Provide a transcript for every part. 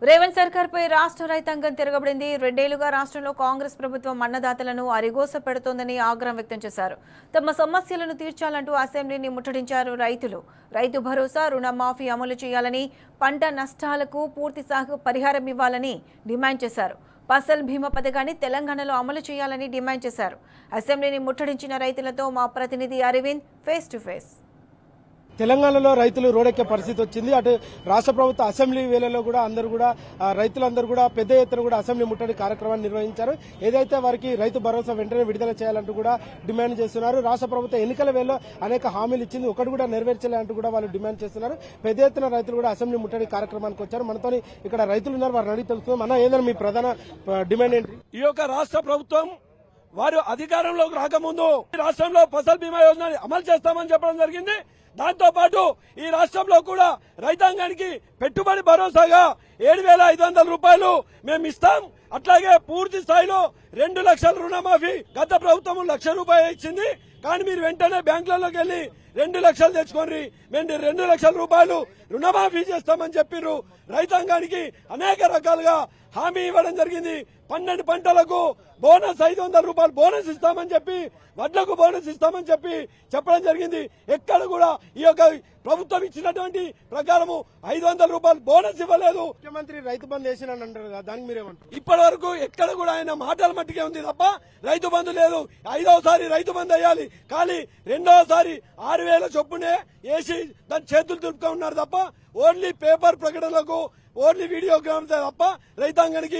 రేవంత్ సర్కార్పై రాష్ట్ర రైతాంగం తిరగబడింది. రెండేళ్లుగా రాష్ట్రంలో కాంగ్రెస్ ప్రభుత్వం అన్నదాతలను అరిగోస పెడుతోందని ఆగ్రహం వ్యక్తం చేశారు. తమ సమస్యలను తీర్చాలంటూ అసెంబ్లీని ముట్టడించారు రైతులు. రైతు భరోసా, రుణమాఫీ అమలు చేయాలని, పంట నష్టాలకు పూర్తి సాగు పరిహారం ఇవ్వాలని డిమాండ్ చేశారు. ఫసల్ బీమా పథకాన్ని తెలంగాణలో అమలు చేయాలని డిమాండ్ చేశారు. అసెంబ్లీని ముట్టడించిన రైతులతో మా ప్రతినిధి అరవింద్ ఫేస్ టు ఫేస్. తెలంగాణలో రైతులు రోడెక్కే పరిస్థితి వచ్చింది. అటు రాష్ట్ర ప్రభుత్వ అసెంబ్లీ వేళలో కూడా రైతులందరూ కూడా పెద్ద ఎత్తున కూడా అసెంబ్లీ ముట్టడి కార్యక్రమాన్ని నిర్వహించారు. ఏదైతే వారికి రైతు భరోసా వెంటనే విడుదల చేయాలంటూ కూడా డిమాండ్ చేస్తున్నారు. రాష్ట్ర ప్రభుత్వం ఎన్నికల వేళలో అనేక హామీలు ఇచ్చింది, ఒకటి కూడా నెరవేర్చలే అంటూ కూడా వాళ్ళు డిమాండ్ చేస్తున్నారు. పెద్ద ఎత్తున రైతులు కూడా అసెంబ్లీ ముట్టడి కార్యక్రమానికి వచ్చారు. మనతో ఇక్కడ రైతులు ఉన్నారు, వారిని అడిగి తెలుస్తుంది. మన ఏదైనా మీ ప్రధాన డిమాండ్ ఏంటి? ఈ యొక్క రాష్ట్ర ప్రభుత్వం వారు అధికారంలోకి రాకముందు రాష్ట్రంలో ఫసల్ బీమా యోజన అమలు చేస్తామని చెప్పడం జరిగింది. దాంతో పాటు ఈ రాష్ట్రంలో కూడా రైతాంగానికి పెట్టుబడి భరోసాగా 7,500 రూపాయలు మేము ఇస్తాం. అట్లాగే పూర్తి స్థాయిలో 2 లక్షల రుణమాఫీ గత ప్రభుత్వం 1 లక్ష రూపాయలు ఇచ్చింది. కానీ మీరు వెంటనే బ్యాంకులలోకి వెళ్లి 2 లక్షలు తెచ్చుకోండి, మేము 2 లక్షల రూపాయలు రుణమాఫీ చేస్తామని చెప్పిర్రు. రైతాంగానికి అనేక రకాలుగా హామీ ఇవ్వడం జరిగింది. 12 పంటలకు బోనస్ 500 రూపాయలు బోనస్ ఇస్తామని చెప్పి, వడ్లకు బోనస్ ఇస్తామని చెప్పి చెప్పడం జరిగింది. ఎక్కడ కూడా ఈ యొక్క ప్రభుత్వం ఇచ్చినటువంటి ప్రకారము 500 రూపాయలు బోనస్ ఇవ్వలేదు. ముఖ్యమంత్రి రైతు బంధు వేసినని అంటారు కదా, దానికి మీరేమంటారు? ఇప్పటి వరకు ఎక్కడ కూడా ఆయన మాటల మట్టికే ఉంది తప్ప రైతు బంధు లేదు. 5వసారి రైతు బంధు వేయాలి, కానీ 2వసారి 6,000 చొప్పునే వేసి దాని చేతులు తులుపుతూ ఉన్నారు తప్ప ఓన్లీ పేపర్ ప్రకటనలకు, ఓన్లీ వీడియోగ్రామ్స్ తప్ప రైతాంగానికి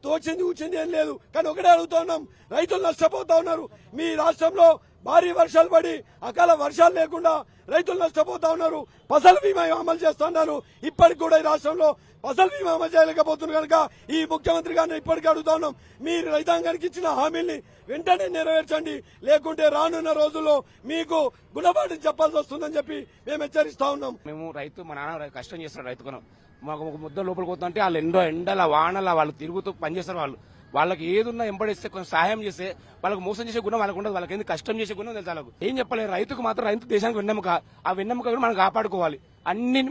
తోచింది కూర్చింది ఏం లేదు. కానీ ఒకటే అడుగుతున్నాం, రైతులు నష్టపోతా ఉన్నారు. మీ రాష్ట్రంలో భారీ వర్షాలు పడి అకాల వర్షాలు లేకుండా రైతులు నష్టపోతా ఉన్నారు. ఫసల్ బీమా అమలు చేస్తున్నారు. ఇప్పటికి కూడా ఈ రాష్ట్రంలో ఫసల్ బీమా అమలు చేయలేకపోతున్నారు. కనుక ఈ ముఖ్యమంత్రి గారిని ఇప్పటికీ అడుగుతా ఉన్నాం, మీరు రైతాంగానికి ఇచ్చిన హామీల్ని వెంటనే నెరవేర్చండి, లేకుంటే రానున్న రోజుల్లో మీకు గుణపాఠం చెప్పాల్సి వస్తుందని చెప్పి మేము హెచ్చరిస్తా ఉన్నాం. మేము రైతు, మా నాన్న కష్టం చేస్తారు రైతుకును. మాకు ఒక ముద్ద లోపలికి పోతుంటే వాళ్ళు ఎండల వానల వాళ్ళు తిరుగుతూ పనిచేస్తారు. వాళ్ళకి ఏదున్నా ఎంబడిస్తే కొంచెం సహాయం చేస్తే వాళ్ళకి మోసం చేసే గుణం వాళ్ళకు ఉండదు. వాళ్ళకి ఎందుకు కష్టం చేసే గుణం తెలుసు. వాళ్ళకు ఏం చెప్పలేదు. రైతుకు మాత్రం రైతు దేశానికి వెన్నెముక. ఆ వెన్నెముక కూడా మనం కాపాడుకోవాలి. అన్ని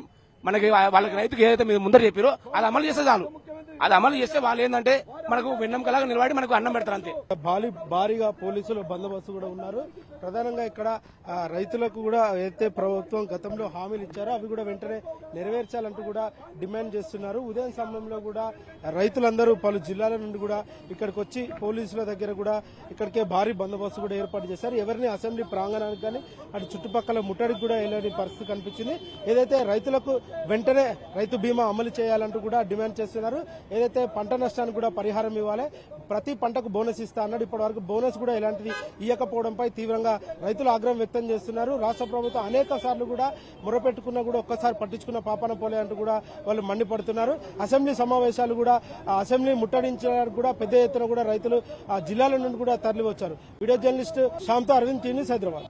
మనకి వాళ్ళకి రైతుకి ఏదైతే మీరు ముందర చెప్పారో అది అమలు చేస్తే చాలు. అది అమలు చేస్తే వాళ్ళు ఏంటంటే మనకు వెన్నెముకలాగా నిలబడి మనకు అన్నం పెడతారు అంతే. భారీగా పోలీసులు బందోబస్తు కూడా ఉన్నారు. ప్రధానంగా ఇక్కడ రైతులకు కూడా ఏదైతే ప్రభుత్వం గతంలో హామీలు ఇచ్చారో అవి కూడా వెంటనే నెరవేర్చాలంటూ కూడా డిమాండ్ చేస్తున్నారు. ఉదయం సమయంలో కూడా రైతులందరూ పలు జిల్లాల నుండి కూడా ఇక్కడికి వచ్చి పోలీసుల దగ్గర కూడా ఇక్కడికే భారీ బందోబస్తు కూడా ఏర్పాటు చేశారు. ఎవరిని అసెంబ్లీ ప్రాంగణానికి కానీ అటు చుట్టుపక్కల ముట్టడికి కూడా వెళ్ళని పరిస్థితి కనిపించింది. ఏదైతే రైతులకు వెంటనే రైతు బీమా అమలు చేయాలంటూ కూడా డిమాండ్ చేస్తున్నారు. ఏదైతే పంట నష్టానికి కూడా పరిహారం ఇవ్వాలి, ప్రతి పంటకు బోనస్ ఇస్తా అన్నాడు. ఇప్పటి వరకు బోనస్ కూడా ఇలాంటిది ఇవ్వకపోవడంపై తీవ్రంగా రైతులు ఆగ్రహం వ్యక్తం చేస్తున్నారు. రాష్ట్ర ప్రభుత్వం అనేక సార్లు కూడా మొరపెట్టుకున్నా కూడా ఒక్కసారి పట్టించుకున్న పాపాన పోలే అంటూ కూడా వాళ్ళు మండిపడుతున్నారు. అసెంబ్లీ సమావేశాలు కూడా అసెంబ్లీ ముట్టడించడానికి కూడా పెద్ద ఎత్తున కూడా రైతులు జిల్లాల నుండి కూడా తరలి వచ్చారు. వీడియో జర్నలిస్ట్ శ్యామ్తో అరవింద్, టీవీ న్యూస్, హైదరాబాద్.